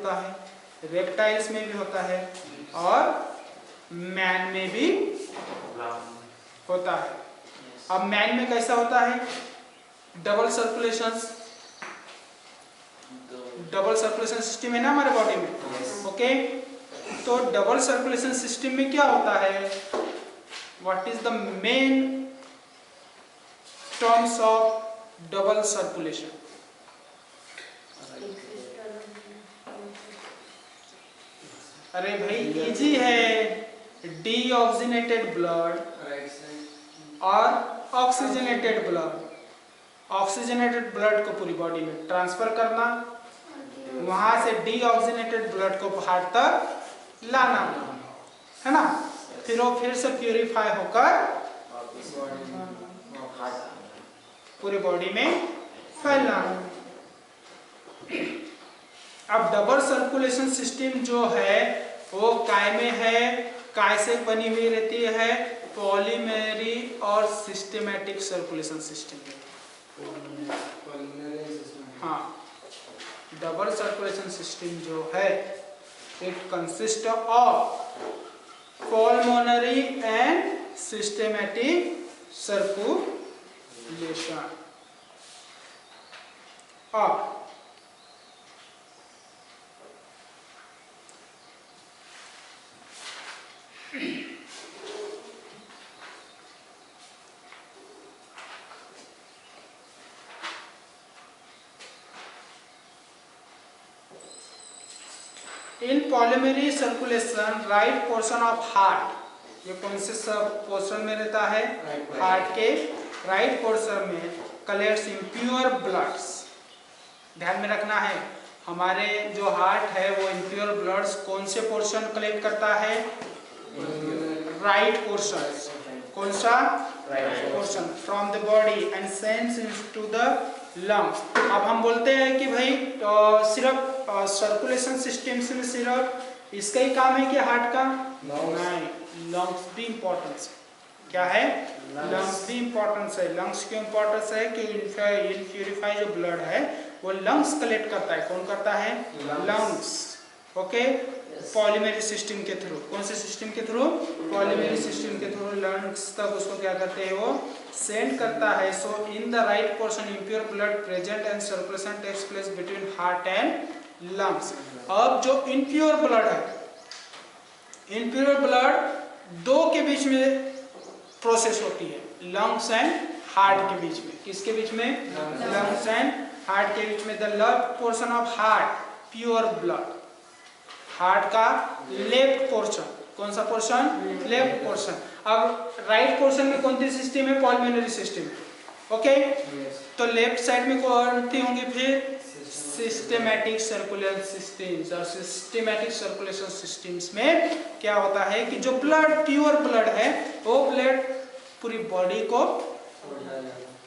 होता है, रेप्टाइल्स में भी होता है और मैन में भी होता है। अब मैन में कैसा होता है? डबल सर्कुलेशन सिस्टम है ना हमारे बॉडी में। ओके, तो डबल सर्कुलेशन सिस्टम में क्या होता है? What is the main terms of double circulation? अरे भाई इजी है। डीऑक्सीजनेटेड ब्लड और ऑक्सीजनेटेड ब्लड। ऑक्सीजनेटेड ब्लड को पूरी बॉडी में ट्रांसफर करना, वहां से डीऑक्सीजनेटेड ब्लड को हार्ट तक लाना, है ना? फिर वो फिर से प्यूरिफाई होकर पूरी बॉडी में फैलना। अब डबल सर्कुलेशन सिस्टम जो है वो काय में है? काय से बनी हुई रहती है? पॉलीमेरी और सिस्टेमैटिक सर्कुलेशन सिस्टम है। हाँ, डबल सर्कुलेशन सिस्टम जो है it consist of pulmonary and systematic circulation. अब in pulmonary circulation right portion of heart, ये कौन से सब पोर्शन में रहता है? हार्ट के राइट पोर्शन में कलेक्ट्स इम्प्योर ब्लड्स। ध्यान में रखना है, हमारे जो हार्ट है वो इम्प्योर ब्लड्स कौन से पोर्शन कलेक्ट करता है? Right portion. कौन सा? Right portion from the body and sends into the lungs. अब हम बोलते हैं कि भाई सिर्फ सर्कुलेशन सिस्टम में सिर्फ इसका ही काम है कि हार्ट का? नहीं, लंग्स भी इम्पोर्टेंस है। क्या है? लंग्स भी इम्पोर्टेंस है। लंग्स क्यों इम्पोर्टेंस है? कि इनप्यूरिफाई जो ब्लड है वो लंग्स कलेक्ट करता है। कौन करता है? लंग्स। ओके, पॉलीमेरी सिस्टम के थ्रू। कौन से सिस्टम के थ्रू? पॉलीमेरी सिस्टम के थ्रू लंग्स तक उसको क्या करते हैं? वो सेंड करता है। So in the right portion impure blood present and circulation takes place between heart and lungs. अब जो इम्प्योर ब्लड है, इम्प्योर ब्लड दो के बीच में प्रोसेस होती है, लंग्स एंड हार्ट के बीच में। किसके बीच में? लंग्स एंड हार्ट के बीच में। The left portion of heart pure blood, heart का लेफ्ट पोर्शन। कौन सा पोर्शन? Left portion. अब राइट पोर्शन में कौन सी सिस्टम है? Pulmonary system. ओके, तो लेफ्ट साइड में कौन सी होंगी फिर? Systematic circulation systems. और सिस्टेमैटिक सर्कुलेशन सिस्टम्स में क्या होता है कि जो ब्लड प्योर ब्लड है वो ब्लड पूरी बॉडी को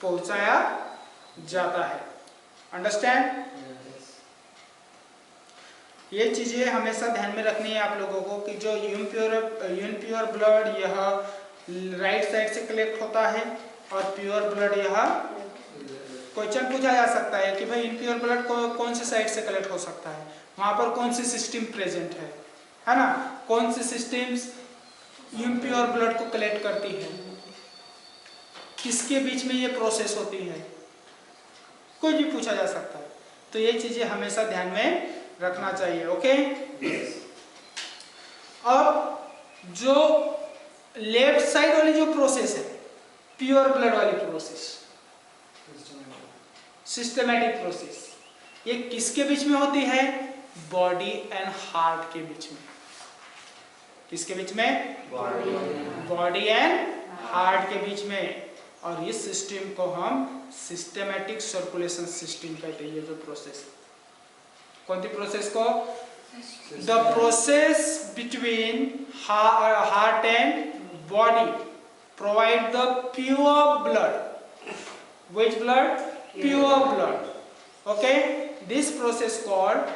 पहुंचाया जाता है। अंडरस्टैंड? ये चीजें हमेशा ध्यान में रखनी है आप लोगों को कि जो इम्प्योर ब्लड यह राइट साइड से कलेक्ट होता है और प्योर ब्लड यह। क्वेश्चन पूछा जा सकता है कि भाई इम्प्योर ब्लड को कौन से साइड से कलेक्ट हो सकता है? वहां पर कौन सी सिस्टम प्रेजेंट है ना? कौन सी सिस्टम्स इम्प्योर ब्लड को कलेक्ट करती है? किसके बीच में ये प्रोसेस होती है? कोई भी पूछा जा सकता है। तो ये चीजें हमेशा ध्यान में रखना चाहिए। ओके, अब जो लेफ्ट साइड वाली जो प्रोसेस है प्योर ब्लड वाली प्रोसेस, सिस्टेमैटिक प्रोसेस, ये किसके बीच में होती है? बॉडी एंड हार्ट के बीच में। किसके बीच में? बॉडी एंड हार्ट के बीच में। और इस सिस्टम को हम सिस्टेमैटिक सर्कुलेशन सिस्टम कहते हैं। ये जो प्रोसेस, कौन सी प्रोसेस को? The process between heart and body provide the pure blood. Which blood? Pure blood. Okay, this process called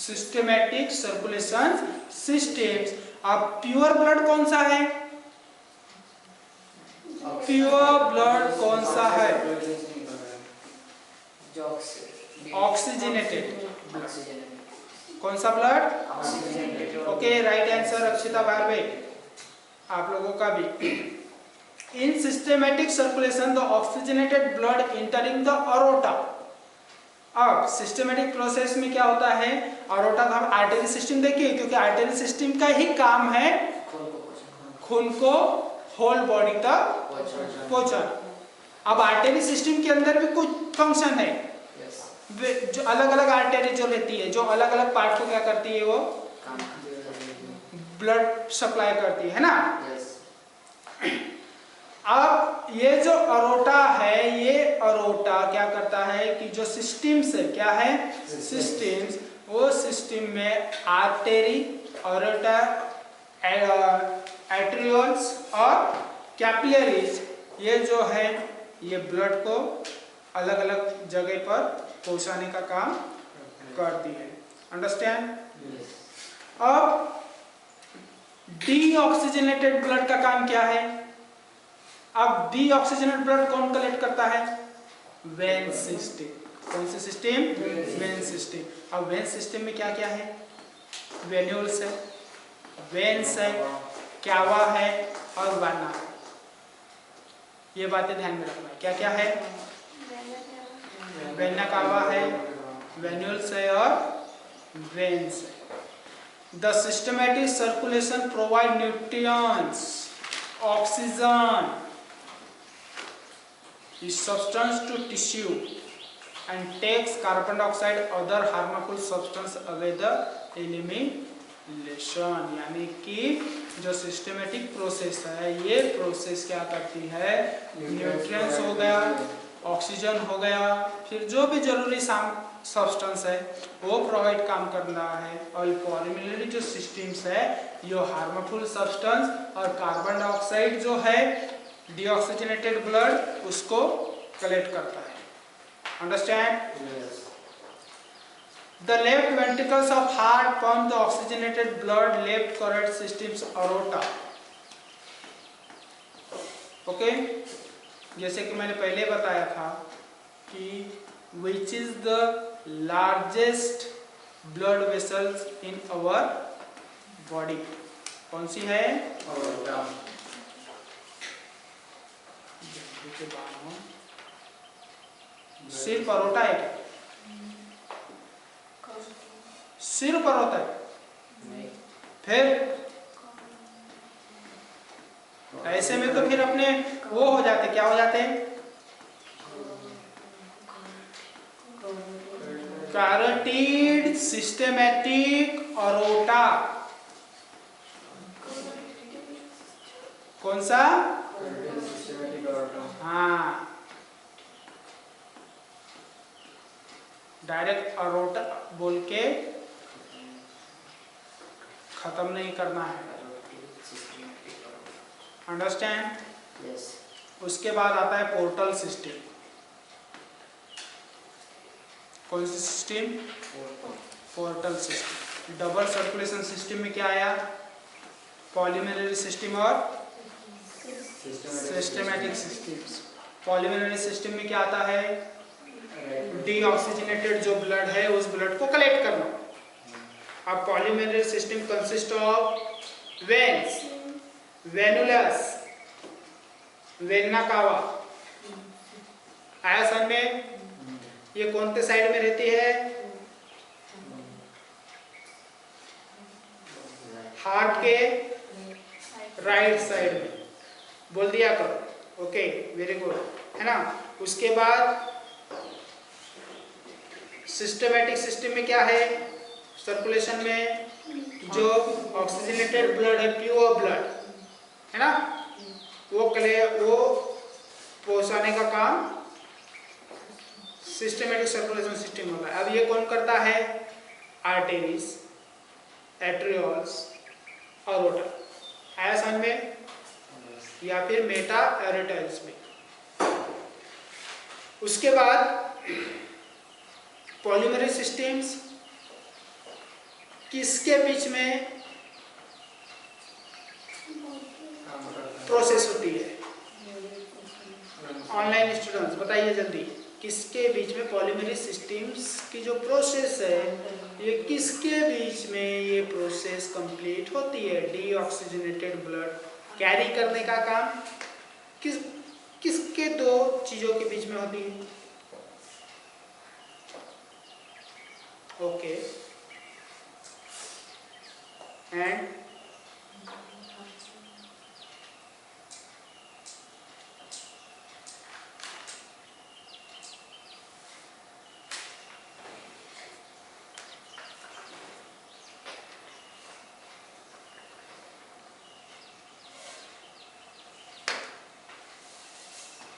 systematic circulation systems. अब प्योर ब्लड कौन सा है? प्योर ब्लड कौन सा है? ऑक्सीजनेटेड। कौन सा blood? Okay, right answer Akshita Barve, आप लोगों का भी। In systematic circulation the oxygenated blood entering the aorta. अब सिस्टेमेटिक प्रोसेस में क्या होता है, अरोटा का हम आर्टरी सिस्टम देखिए, क्योंकि आर्टरी सिस्टम का ही काम है खून को होल बॉडी तक पहुंचाना। अब आर्टरी सिस्टम के अंदर भी कुछ फंक्शन है, जो अलग अलग आर्टरी जो रहती है, जो अलग अलग पार्ट को क्या करती है, वो ब्लड सप्लाई करती है ना। अब ये जो अरोटा है, ये अरोटा क्या करता है कि जो सिस्टम्स है, क्या है सिस्टम्स, वो सिस्टम में आर्टरी, अरोटा, एट्रियोल्स और कैपिलरीज, ये जो है ये ब्लड को अलग अलग जगह पर पहुंचाने का काम करती है। अंडरस्टैंड? अब डीऑक्सीजनेटेड ब्लड का काम क्या है? अब डीऑक्सीजनेटेड ब्लड कौन कलेक्ट करता है? When system. कौन सी सिस्टम? When system. अब वेन सिस्टम में क्या क्या है? वेन्यूल्स है, वेन्स है, क्यावा है और वाना है। ये बातें ध्यान में रखना है। क्या क्या है? वेना कावा है, वेन्यूल्स है और वेन्स है। The systematic circulation provide nutrients, oxygen, substance to tissue and takes carbon dioxide other harmful substance away the elimination। यानी कि जो सिस्टमेटिक प्रोसेस है, ये प्रोसेस क्या करती है, न्यूट्रिएंट्स हो गया, ऑक्सीजन हो गया, फिर जो भी जरूरी सब्सटेंस है वो प्रोवाइड काम करना है। और पॉलीमररी जो सिस्टम्स है, ये हार्मफुल सब्सटेंस और कार्बन डाइऑक्साइड जो है डीऑक्सीजनेटेड ब्लड उसको कलेक्ट करता है। Understand? The left ventricles of heart pump the oxygenated blood left correct systems aorta. Okay, जैसे कि मैंने पहले बताया था कि which is the largest blood vessels in our body, कौन सी है? अरोटा। सिर्फ अरोटा है क्या? सिर्फ अरोटा है? नहीं। फिर ऐसे में तो फिर अपने वो हो जाते, क्या हो जाते? Carotid systematic aorta. कौन सा? हाँ, डायरेक्ट अरोटा बोल के खत्म नहीं करना है। अंडरस्टैंड? यस। उसके बाद आता है पोर्टल सिस्टम। कौन सी सिस्टम? Portal system. Double circulation system में क्या आया? पॉलीमररी सिस्टम और सिस्टेमैटिक सिस्टम्स। पॉलीमररी सिस्टम में क्या आता है? डीऑक्सीजनेटेड जो ब्लड है उस ब्लड को कलेक्ट करना। अब pulmonary system consist of veins, venules, vena cava. आया समझ में? ये कौन से साइड में रहती है? हार्ट के राइट साइड में। बोल दिया करो। ओके, वेरी गुड, है ना। उसके बाद सिस्टमैटिक सिस्टम में क्या है? सर्कुलेशन में जो ऑक्सीजनेटेड ब्लड है, प्योर ब्लड है ना, वो पहुंचाने का काम सिस्टमैटिक सर्कुलेशन सिस्टम होता है। अब ये कौन करता है? आर्टेरीज, एट्रियोल्स और रोटा। आया समझ में? या फिर मेटा एरिटल्स में। उसके बाद पॉलीमररी सिस्टम्स किसके बीच में प्रोसेस होती है? ऑनलाइन स्टूडेंट्स बताइए जल्दी। किसके बीच में, पॉलीमरेज सिस्टम्स की जो प्रोसेस है ये किसके बीच में ये प्रोसेस कंप्लीट होती है? डीऑक्सीजनेटेड ब्लड कैरी करने का काम किसके दो चीजों के बीच में होती है? ओके, एंड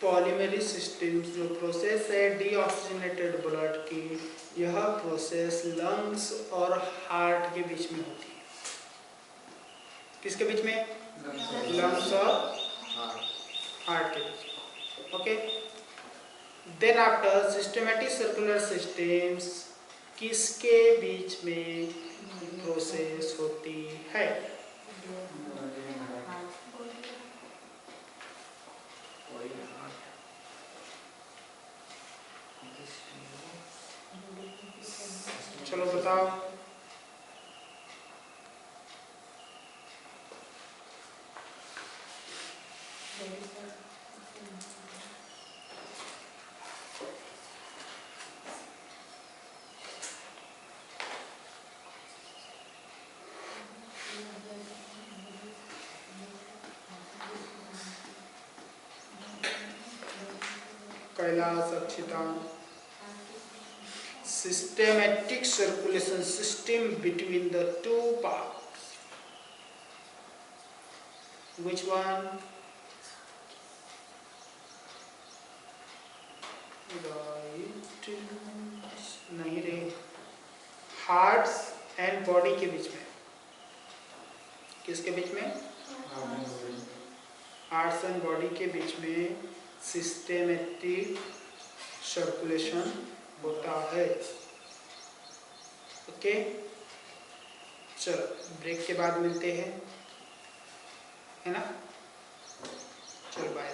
पॉलीमरेज सिस्टम्स जो प्रोसेस है डीऑक्सीजनेटेड ब्लड की, यह प्रोसेस लंग्स और हार्ट के बीच में होती है। किसके बीच में? लंग्स और हार्ट के बीच। Okay, then after systematic circular systems किसके बीच में प्रोसेस होती है? चलो बताओ। Kailash, Akshita, systematic circulation system between the two parts. Which one? Right, नहीं रे, हार्ट्स एंड बॉडी के बीच में। किसके बीच में? हार्ट्स एंड बॉडी के बीच में सिस्टेमेटिक सर्कुलेशन होता है। ओके, चलो ब्रेक के बाद मिलते हैं, है ना? चलो बाय।